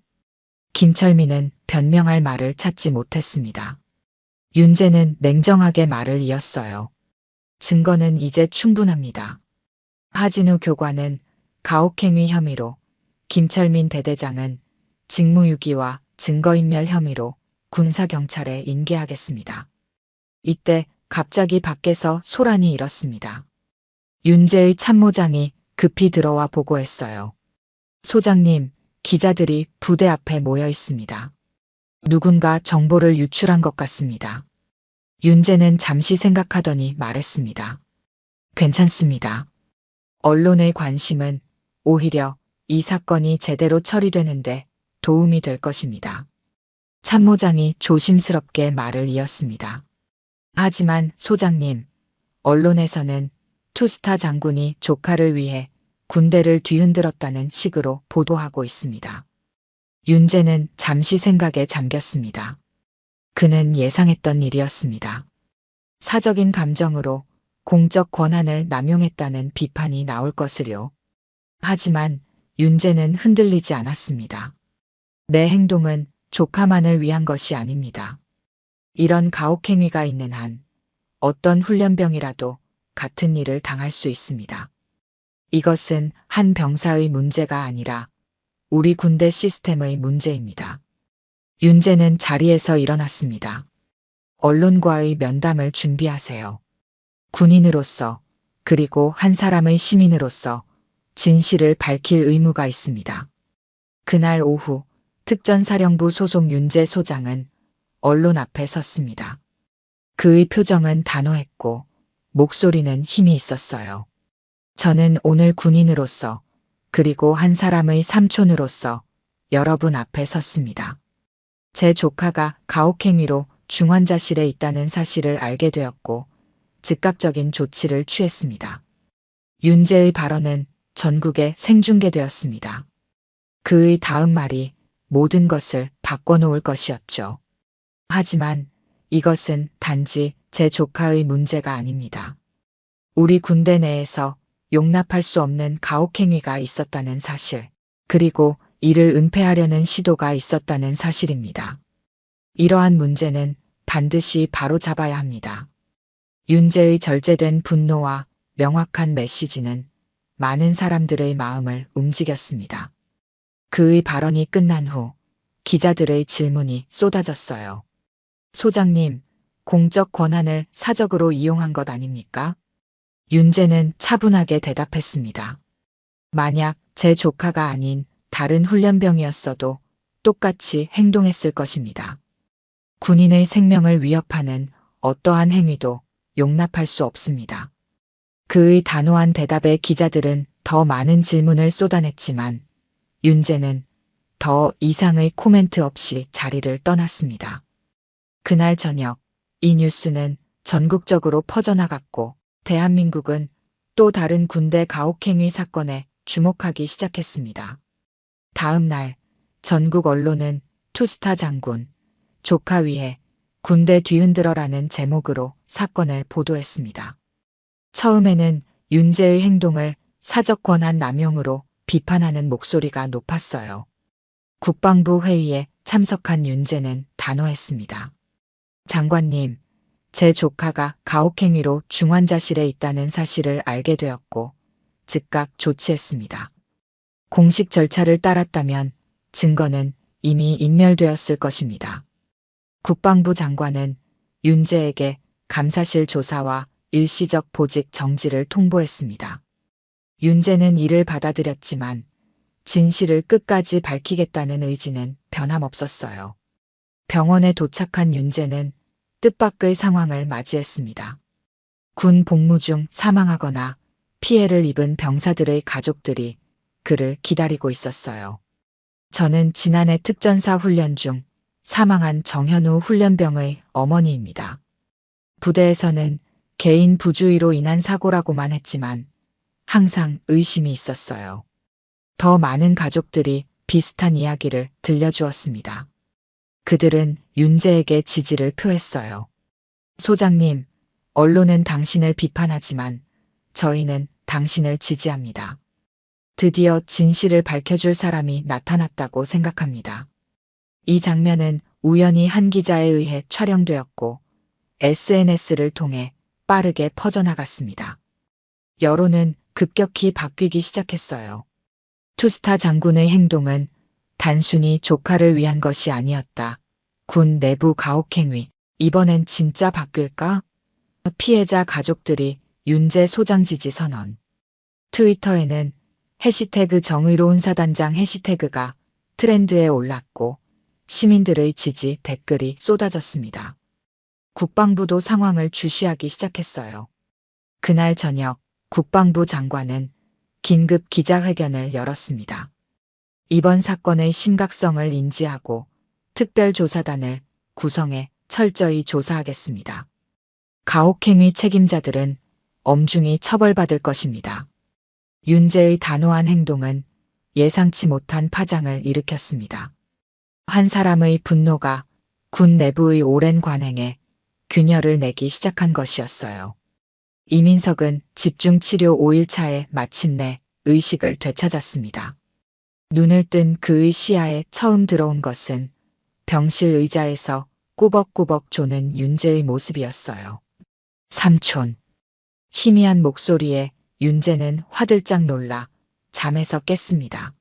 김철민은 변명할 말을 찾지 못했습니다. 윤재는 냉정하게 말을 이었어요. 증거는 이제 충분합니다. 하진우 교관은 가혹행위 혐의로, 김철민 대대장은 직무유기와 증거인멸 혐의로 군사경찰에 인계하겠습니다. 이때 갑자기 밖에서 소란이 일었습니다. 윤재의 참모장이 급히 들어와 보고했어요. 소장님, 기자들이 부대 앞에 모여 있습니다. 누군가 정보를 유출한 것 같습니다. 윤재는 잠시 생각하더니 말했습니다. 괜찮습니다. 언론의 관심은 오히려 이 사건이 제대로 처리되는데 도움이 될 것입니다. 참모장이 조심스럽게 말을 이었습니다. 하지만 소장님, 언론에서는 투스타 장군이 조카를 위해 군대를 뒤흔들었다는 식으로 보도하고 있습니다. 윤재는 잠시 생각에 잠겼습니다. 그는 예상했던 일이었습니다. 사적인 감정으로 공적 권한을 남용했다는 비판이 나올 것을요. 하지만 윤재는 흔들리지 않았습니다. 내 행동은 조카만을 위한 것이 아닙니다. 이런 가혹행위가 있는 한 어떤 훈련병이라도 같은 일을 당할 수 있습니다. 이것은 한 병사의 문제가 아니라 우리 군대 시스템의 문제입니다. 윤재는 자리에서 일어났습니다. 언론과의 면담을 준비하세요. 군인으로서 그리고 한 사람의 시민으로서 진실을 밝힐 의무가 있습니다. 그날 오후 특전사령부 소속 윤재 소장은 언론 앞에 섰습니다. 그의 표정은 단호했고 목소리는 힘이 있었어요. 저는 오늘 군인으로서 그리고 한 사람의 삼촌으로서 여러분 앞에 섰습니다. 제 조카가 가혹행위로 중환자실에 있다는 사실을 알게 되었고 즉각적인 조치를 취했습니다. 윤재의 발언은 전국에 생중계되었습니다. 그의 다음 말이 모든 것을 바꿔놓을 것이었죠. 하지만 이것은 단지 제 조카의 문제가 아닙니다. 우리 군대 내에서 용납할 수 없는 가혹행위가 있었다는 사실, 그리고 이를 은폐하려는 시도가 있었다는 사실입니다. 이러한 문제는 반드시 바로잡아야 합니다. 윤재의 절제된 분노와 명확한 메시지는 많은 사람들의 마음을 움직였습니다. 그의 발언이 끝난 후 기자들의 질문이 쏟아졌어요. 소장님, 공적 권한을 사적으로 이용한 것 아닙니까? 윤재는 차분하게 대답했습니다. 만약 제 조카가 아닌 다른 훈련병이었어도 똑같이 행동했을 것입니다. 군인의 생명을 위협하는 어떠한 행위도 용납할 수 없습니다. 그의 단호한 대답에 기자들은 더 많은 질문을 쏟아냈지만 윤재는 더 이상의 코멘트 없이 자리를 떠났습니다. 그날 저녁 이 뉴스는 전국적으로 퍼져나갔고 대한민국은 또 다른 군대 가혹행위 사건에 주목하기 시작했습니다. 다음 날 전국 언론은 투스타 장군, 조카 위해 군대 뒤흔들어라는 제목으로 사건을 보도했습니다. 처음에는 윤재의 행동을 사적 권한 남용으로 비판하는 목소리가 높았어요. 국방부 회의에 참석한 윤재는 단호했습니다. 장관님, 제 조카가 가혹행위로 중환자실에 있다는 사실을 알게 되었고 즉각 조치했습니다. 공식 절차를 따랐다면 증거는 이미 인멸되었을 것입니다. 국방부 장관은 윤재에게 감사실 조사와 일시적 보직 정지를 통보했습니다. 윤재는 이를 받아들였지만 진실을 끝까지 밝히겠다는 의지는 변함없었어요. 병원에 도착한 윤재는 뜻밖의 상황을 맞이했습니다. 군 복무 중 사망하거나 피해를 입은 병사들의 가족들이 그를 기다리고 있었어요. 저는 지난해 특전사 훈련 중 사망한 정현우 훈련병의 어머니입니다. 부대에서는 개인 부주의로 인한 사고라고만 했지만 항상 의심이 있었어요. 더 많은 가족들이 비슷한 이야기를 들려주었습니다. 그들은 윤재에게 지지를 표했어요. 소장님, 언론은 당신을 비판하지만 저희는 당신을 지지합니다. 드디어 진실을 밝혀줄 사람이 나타났다고 생각합니다. 이 장면은 우연히 한 기자에 의해 촬영되었고 SNS를 통해 빠르게 퍼져나갔습니다. 여론은 급격히 바뀌기 시작했어요. 투스타 장군의 행동은 단순히 조카를 위한 것이 아니었다. 군 내부 가혹행위. 이번엔 진짜 바뀔까? 피해자 가족들이 윤재 소장 지지 선언. 트위터에는 해시태그 정의로운 사단장 해시태그가 트렌드에 올랐고 시민들의 지지 댓글이 쏟아졌습니다. 국방부도 상황을 주시하기 시작했어요. 그날 저녁 국방부 장관은 긴급 기자회견을 열었습니다. 이번 사건의 심각성을 인지하고 특별조사단을 구성해 철저히 조사하겠습니다. 가혹행위 책임자들은 엄중히 처벌받을 것입니다. 윤재의 단호한 행동은 예상치 못한 파장을 일으켰습니다. 한 사람의 분노가 군 내부의 오랜 관행에 균열을 내기 시작한 것이었어요. 이민석은 집중치료 5일차에 마침내 의식을 되찾았습니다. 눈을 뜬 그의 시야에 처음 들어온 것은 병실 의자에서 꾸벅꾸벅 조는 윤재의 모습이었어요. 삼촌. 희미한 목소리에 윤재는 화들짝 놀라 잠에서 깼습니다.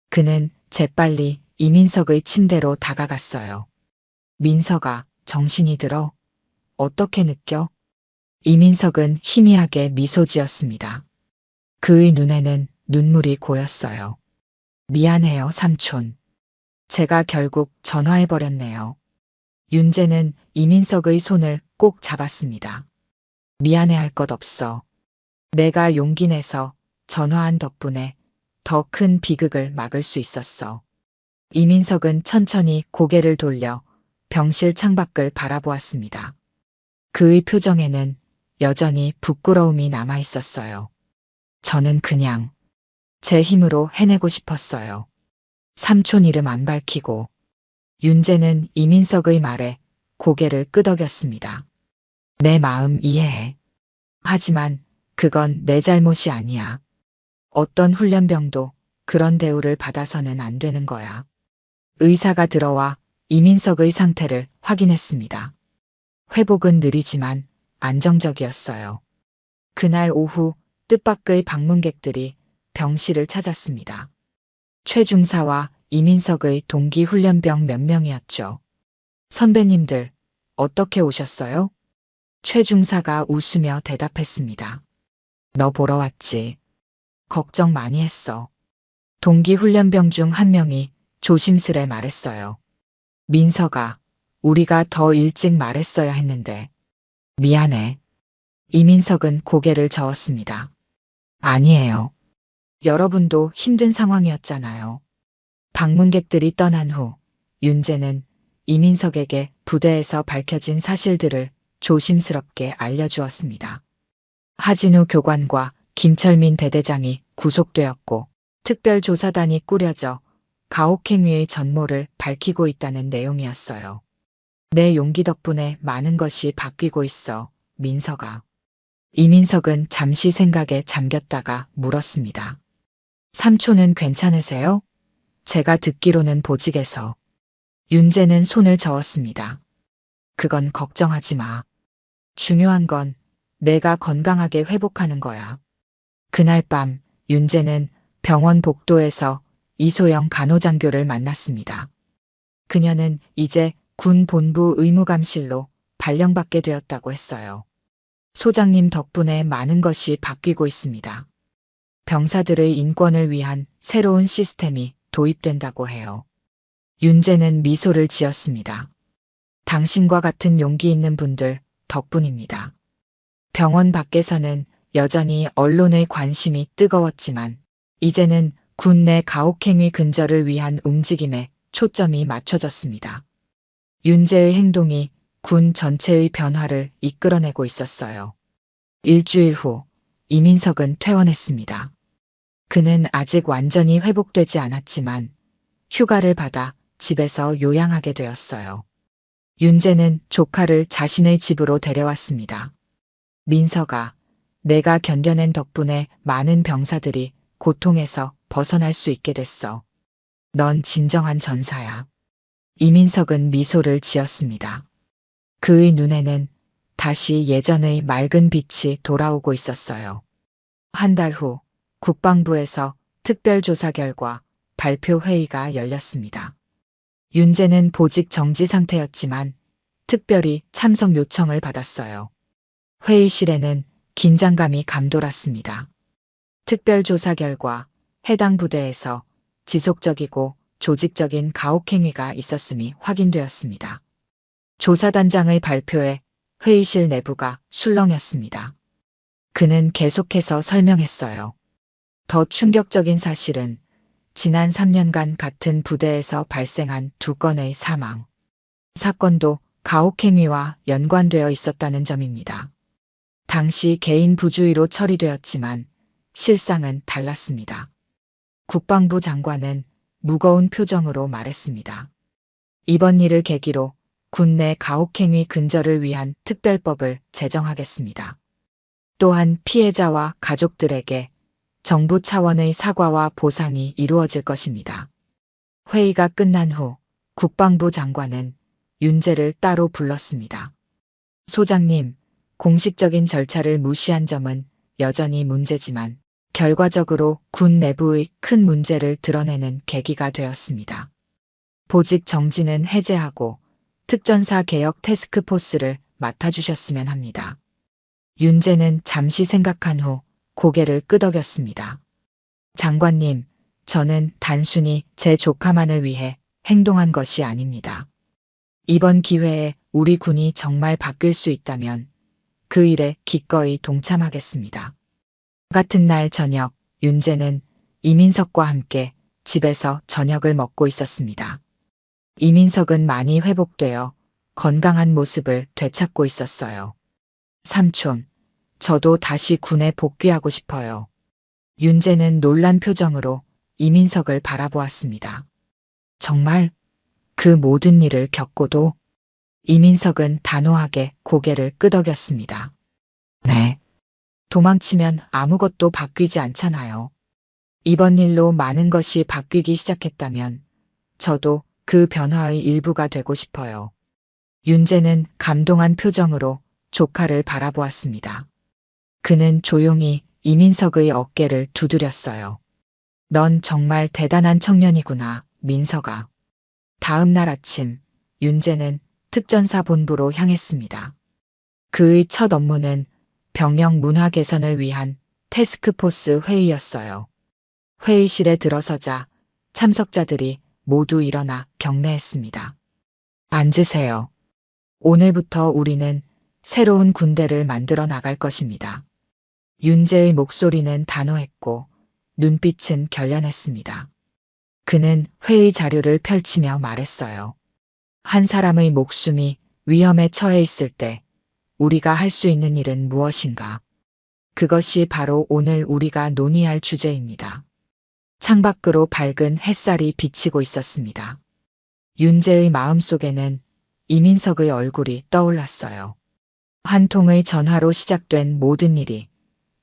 그는 재빨리 이민석의 침대로 다가갔어요. 민석아, 정신이 들어? 어떻게 느껴? 이민석은 희미하게 미소 지었습니다. 그의 눈에는 눈물이 고였어요. 미안해요, 삼촌. 제가 결국 전화해버렸네요. 윤재는 이민석의 손을 꼭 잡았습니다. 미안해할 것 없어. 내가 용기 내서 전화한 덕분에 더 큰 비극을 막을 수 있었어. 이민석은 천천히 고개를 돌려 병실 창밖을 바라보았습니다. 그의 표정에는 여전히 부끄러움이 남아 있었어요. 저는 그냥 제 힘으로 해내고 싶었어요. 삼촌 이름 안 밝히고. 윤재는 이민석의 말에 고개를 끄덕였습니다. 내 마음 이해해. 하지만 그건 내 잘못이 아니야. 어떤 훈련병도 그런 대우를 받아서는 안 되는 거야. 의사가 들어와 이민석의 상태를 확인했습니다. 회복은 느리지만 안정적이었어요. 그날 오후 뜻밖의 방문객들이 병실을 찾았습니다. 최 중사와 이민석의 동기 훈련병 몇 명이었죠. 선배님들, 어떻게 오셨어요? 최 중사가 웃으며 대답했습니다. 너 보러 왔지. 걱정 많이 했어. 동기 훈련병 중 한 명이 조심스레 말했어요. 민서가, 우리가 더 일찍 말했어야 했는데. 미안해. 이민석은 고개를 저었습니다. 아니에요. 여러분도 힘든 상황이었잖아요. 방문객들이 떠난 후 윤재는 이민석에게 부대에서 밝혀진 사실들을 조심스럽게 알려주었습니다. 하진우 교관과 김철민 대대장이 구속되었고 특별조사단이 꾸려져 가혹행위의 전모를 밝히고 있다는 내용이었어요. 내 용기 덕분에 많은 것이 바뀌고 있어, 민서가. 이민석은 잠시 생각에 잠겼다가 물었습니다. 삼촌은 괜찮으세요? 제가 듣기로는 보직에서. 윤재는 손을 저었습니다. 그건 걱정하지 마. 중요한 건 내가 건강하게 회복하는 거야. 그날 밤 윤재는 병원 복도에서 이소영 간호장교를 만났습니다. 그녀는 이제 군 본부 의무감실로 발령받게 되었다고 했어요. 소장님 덕분에 많은 것이 바뀌고 있습니다. 병사들의 인권을 위한 새로운 시스템이 도입된다고 해요. 윤재는 미소를 지었습니다. 당신과 같은 용기 있는 분들 덕분입니다. 병원 밖에서는 여전히 언론의 관심이 뜨거웠지만 이제는 군 내 가혹행위 근절을 위한 움직임에 초점이 맞춰졌습니다. 윤재의 행동이 군 전체의 변화를 이끌어내고 있었어요. 일주일 후 이민석은 퇴원했습니다. 그는 아직 완전히 회복되지 않았지만 휴가를 받아 집에서 요양하게 되었어요. 윤재는 조카를 자신의 집으로 데려왔습니다. 민서가, 내가 견뎌낸 덕분에 많은 병사들이 고통에서 벗어날 수 있게 됐어. 넌 진정한 전사야. 이민석은 미소를 지었습니다. 그의 눈에는 다시 예전의 맑은 빛이 돌아오고 있었어요. 한 달 후 국방부에서 특별조사 결과 발표 회의가 열렸습니다. 윤재는 보직 정지 상태였지만 특별히 참석 요청을 받았어요. 회의실에는 긴장감이 감돌았습니다. 특별조사 결과 해당 부대에서 지속적이고 조직적인 가혹행위가 있었음이 확인되었습니다. 조사단장의 발표에 회의실 내부가 술렁였습니다. 그는 계속해서 설명했어요. 더 충격적인 사실은 지난 3년간 같은 부대에서 발생한 2건의 사망 사건도 가혹행위와 연관되어 있었다는 점입니다. 당시 개인 부주의로 처리되었지만 실상은 달랐습니다. 국방부 장관은 무거운 표정으로 말했습니다. 이번 일을 계기로 군 내 가혹행위 근절을 위한 특별법을 제정하겠습니다. 또한 피해자와 가족들에게 정부 차원의 사과와 보상이 이루어질 것입니다. 회의가 끝난 후 국방부 장관은 윤재를 따로 불렀습니다. 소장님, 공식적인 절차를 무시한 점은 여전히 문제지만 결과적으로 군 내부의 큰 문제를 드러내는 계기가 되었습니다. 보직 정지는 해제하고 특전사 개혁 태스크포스를 맡아주셨으면 합니다. 윤재는 잠시 생각한 후 고개를 끄덕였습니다. 장관님, 저는 단순히 제 조카만을 위해 행동한 것이 아닙니다. 이번 기회에 우리 군이 정말 바뀔 수 있다면 그 일에 기꺼이 동참하겠습니다. 같은 날 저녁, 윤재는 이민석과 함께 집에서 저녁을 먹고 있었습니다. 이민석은 많이 회복되어 건강한 모습을 되찾고 있었어요. 삼촌, 저도 다시 군에 복귀하고 싶어요. 윤재는 놀란 표정으로 이민석을 바라보았습니다. 정말 그 모든 일을 겪고도? 이민석은 단호하게 고개를 끄덕였습니다. 네. 도망치면 아무것도 바뀌지 않잖아요. 이번 일로 많은 것이 바뀌기 시작했다면 저도 그 변화의 일부가 되고 싶어요. 윤재는 감동한 표정으로 조카를 바라보았습니다. 그는 조용히 이민석의 어깨를 두드렸어요. 넌 정말 대단한 청년이구나, 민석아. 다음 날 아침, 윤재는 특전사 본부로 향했습니다. 그의 첫 업무는 병영 문화 개선을 위한 태스크포스 회의였어요. 회의실에 들어서자 참석자들이 모두 일어나 경례했습니다. 앉으세요. 오늘부터 우리는 새로운 군대를 만들어 나갈 것입니다. 윤재의 목소리는 단호했고 눈빛은 결연했습니다. 그는 회의 자료를 펼치며 말했어요. 한 사람의 목숨이 위험에 처해 있을 때 우리가 할 수 있는 일은 무엇인가? 그것이 바로 오늘 우리가 논의할 주제입니다. 창밖으로 밝은 햇살이 비치고 있었습니다. 윤재의 마음속에는 이민석의 얼굴이 떠올랐어요. 한 통의 전화로 시작된 모든 일이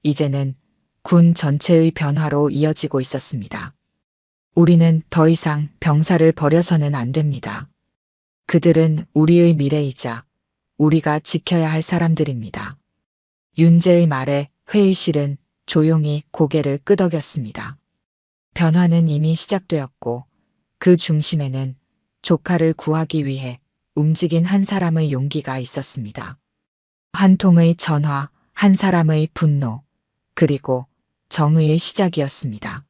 이제는 군 전체의 변화로 이어지고 있었습니다. 우리는 더 이상 병사를 버려서는 안 됩니다. 그들은 우리의 미래이자 우리가 지켜야 할 사람들입니다. 윤재의 말에 회의실은 조용히 고개를 끄덕였습니다. 변화는 이미 시작되었고 그 중심에는 조카를 구하기 위해 움직인 한 사람의 용기가 있었습니다. 한 통의 전화, 한 사람의 분노, 그리고 정의의 시작이었습니다.